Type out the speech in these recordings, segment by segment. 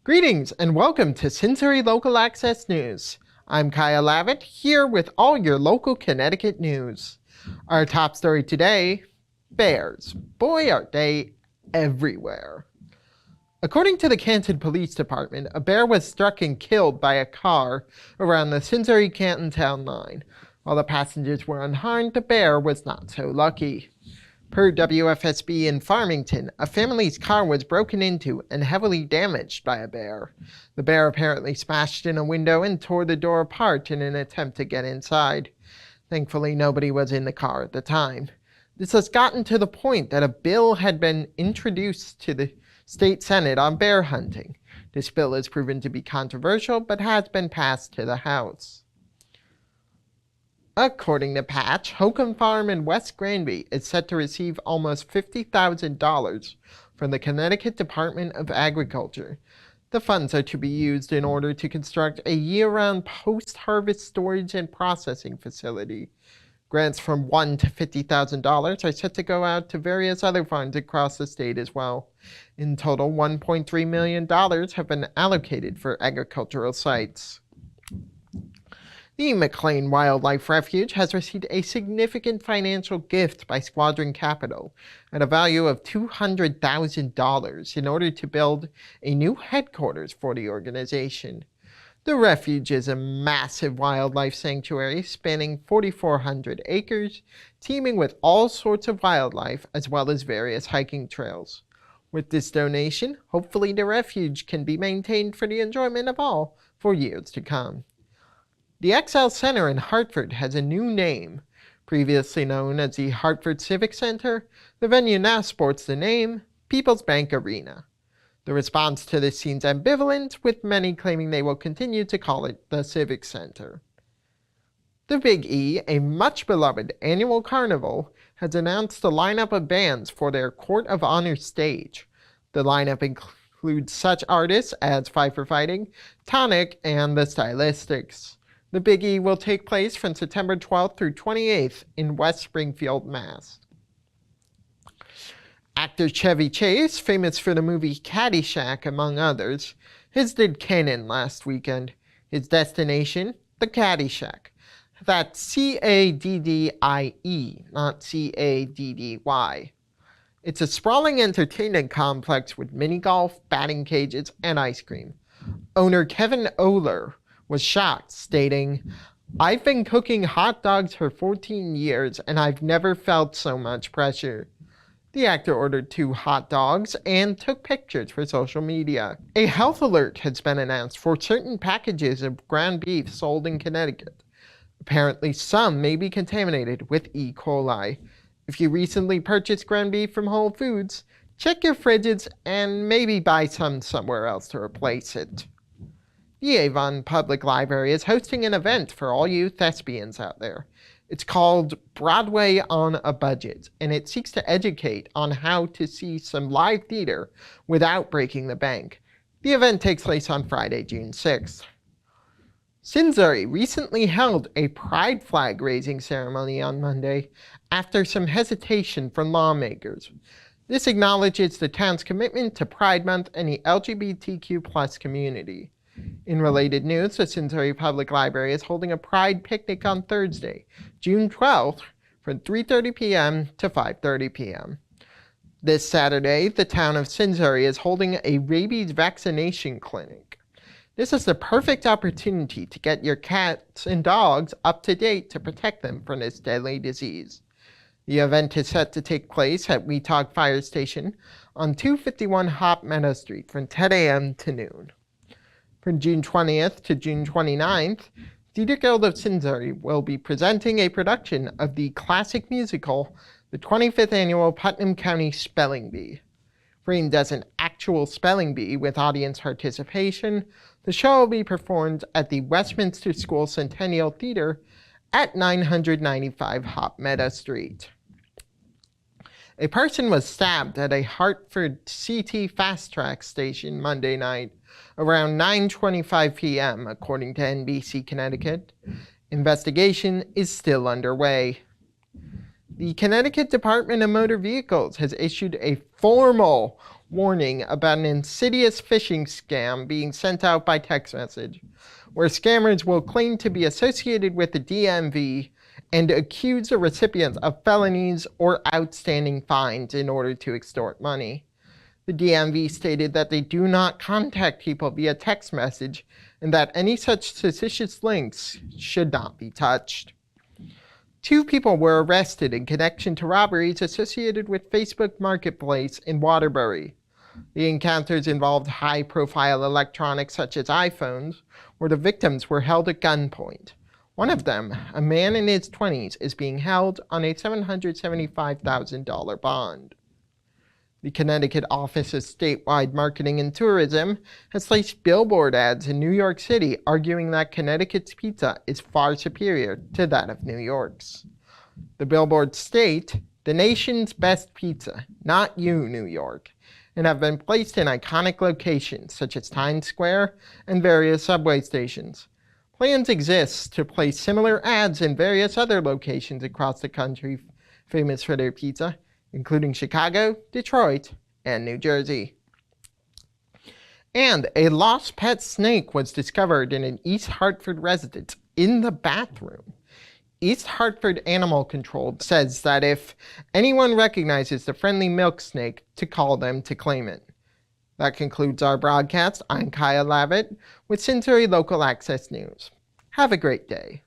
Greetings and welcome to Simsbury Local Access News. I'm Kaya Lavitt, here with all your local Connecticut news. Our top story today, bears. Boy, are they everywhere. According to the Canton Police Department, a bear was struck and killed by a car around the Simsbury-Canton town line. While the passengers were unharmed, the bear was not so lucky. Per WFSB in Farmington, a family's car was broken into and heavily damaged by a bear. The bear apparently smashed in a window and tore the door apart in an attempt to get inside. Thankfully, nobody was in the car at the time. This has gotten to the point that a bill had been introduced to the state Senate on bear hunting. This bill has proven to be controversial, but has been passed to the House. According to Patch, Hokum Farm in West Granby is set to receive almost $50,000 from the Connecticut Department of Agriculture. The funds are to be used in order to construct a year-round post-harvest storage and processing facility. Grants from $1,000 to $50,000 are set to go out to various other farms across the state as well. In total, $1.3 million have been allocated for agricultural sites. The McLean Wildlife Refuge has received a significant financial gift by Squadron Capital at a value of $200,000 in order to build a new headquarters for the organization. The refuge is a massive wildlife sanctuary spanning 4,400 acres, teeming with all sorts of wildlife as well as various hiking trails. With this donation, hopefully the refuge can be maintained for the enjoyment of all for years to come. The XL Center in Hartford has a new name. Previously known as the Hartford Civic Center, the venue now sports the name People's Bank Arena. The response to this seems ambivalent, with many claiming they will continue to call it the Civic Center. The Big E, a much-beloved annual carnival, has announced a lineup of bands for their Court of Honor stage. The lineup includes such artists as Five for Fighting, Tonic, and the Stylistics. The Big E will take place from September 12th through 28th in West Springfield, Mass. Actor Chevy Chase, famous for the movie Caddyshack among others, visited Canton last weekend. His destination, the Caddyshack. That's C-A-D-D-I-E, not C-A-D-D-Y. It's a sprawling entertainment complex with mini golf, batting cages, and ice cream. Owner Kevin Oler was shocked, stating, "I've been cooking hot dogs for 14 years and I've never felt so much pressure." The actor ordered 2 hot dogs and took pictures for social media. A health alert has been announced for certain packages of ground beef sold in Connecticut. Apparently, some may be contaminated with E. coli. If you recently purchased ground beef from Whole Foods, check your fridges and maybe buy some somewhere else to replace it. The Avon Public Library is hosting an event for all you thespians out there. It's called Broadway on a Budget, and it seeks to educate on how to see some live theater without breaking the bank. The event takes place on Friday, June 6th. Simsbury recently held a pride flag raising ceremony on Monday after some hesitation from lawmakers. This acknowledges the town's commitment to Pride Month and the LGBTQ+ community. In related news, the Simsbury Public Library is holding a Pride picnic on Thursday, June 12th, from 3:30 p.m. to 5:30 p.m. This Saturday, the town of Simsbury is holding a rabies vaccination clinic. This is the perfect opportunity to get your cats and dogs up to date to protect them from this deadly disease. The event is set to take place at Weetog Fire Station on 251 Hop Meadow Street from 10 a.m. to noon. From June 20th to June 29th, Theatre Guild of Simsbury will be presenting a production of the classic musical, the 25th Annual Putnam County Spelling Bee. Framed as an actual spelling bee with audience participation, the show will be performed at the Westminster School Centennial Theatre at 995 Hop Meadow Street. A person was stabbed at a Hartford CT Fast Track station Monday night around 9:25 p.m., according to NBC Connecticut. Investigation is still underway. The Connecticut Department of Motor Vehicles has issued a formal warning about an insidious phishing scam being sent out by text message, where scammers will claim to be associated with the DMV and accuse the recipients of felonies or outstanding fines in order to extort money. The DMV stated that they do not contact people via text message and that any such suspicious links should not be touched. 2 people were arrested in connection to robberies associated with Facebook Marketplace in Waterbury. The encounters involved high-profile electronics such as iPhones, where the victims were held at gunpoint. One of them, a man in his 20s, is being held on a $775,000 bond. The Connecticut Office of Statewide Marketing and Tourism has placed billboard ads in New York City arguing that Connecticut's pizza is far superior to that of New York's. The billboards state, "The nation's best pizza, not you, New York," and have been placed in iconic locations such as Times Square and various subway stations. Plans exist to place similar ads in various other locations across the country famous for their pizza, including Chicago, Detroit, and New Jersey. And a lost pet snake was discovered in an East Hartford residence in the bathroom. East Hartford Animal Control says that if anyone recognizes the friendly milk snake, to call them to claim it. That concludes our broadcast. I'm Kaya Lavitt with Simsbury Local Access News. Have a great day.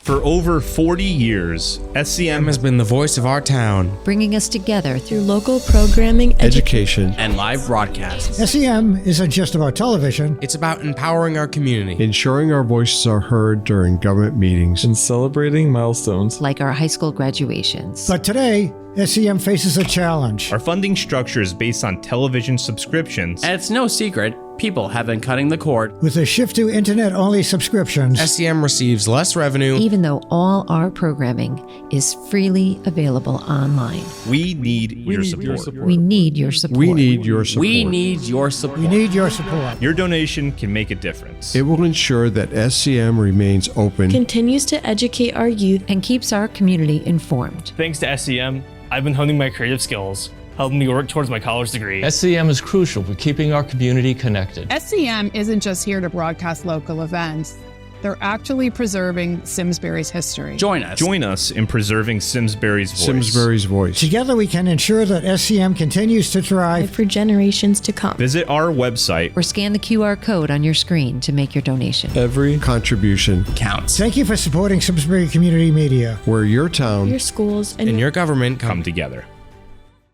For over 40 years, SCM has been the voice of our town, bringing us together through local programming, education, and live broadcasts. SCM isn't just about television. It's about empowering our community, ensuring our voices are heard during government meetings, and celebrating milestones like our high school graduations. But today, SCM faces a challenge. Our funding structure is based on television subscriptions. And it's no secret, people have been cutting the cord. With a shift to internet-only subscriptions, SCM receives less revenue, even though all our programming is freely available online. We need your support. We need your support. We need your support. We need your support. we need your support. Your donation can make a difference. It will ensure that SCM remains open, continues to educate our youth, and keeps our community informed. Thanks to SCM, I've been honing my creative skills, helping me work towards my college degree. SCM is crucial for keeping our community connected. SCM isn't just here to broadcast local events. They're actually preserving Simsbury's history. Join us. Join us in preserving Simsbury's voice. Simsbury's voice. Together we can ensure that SCM continues to thrive for generations to come. Visit our website or scan the QR code on your screen to make your donation. Every contribution counts. Thank you for supporting Simsbury Community Media, where your town, your schools, and your government come together.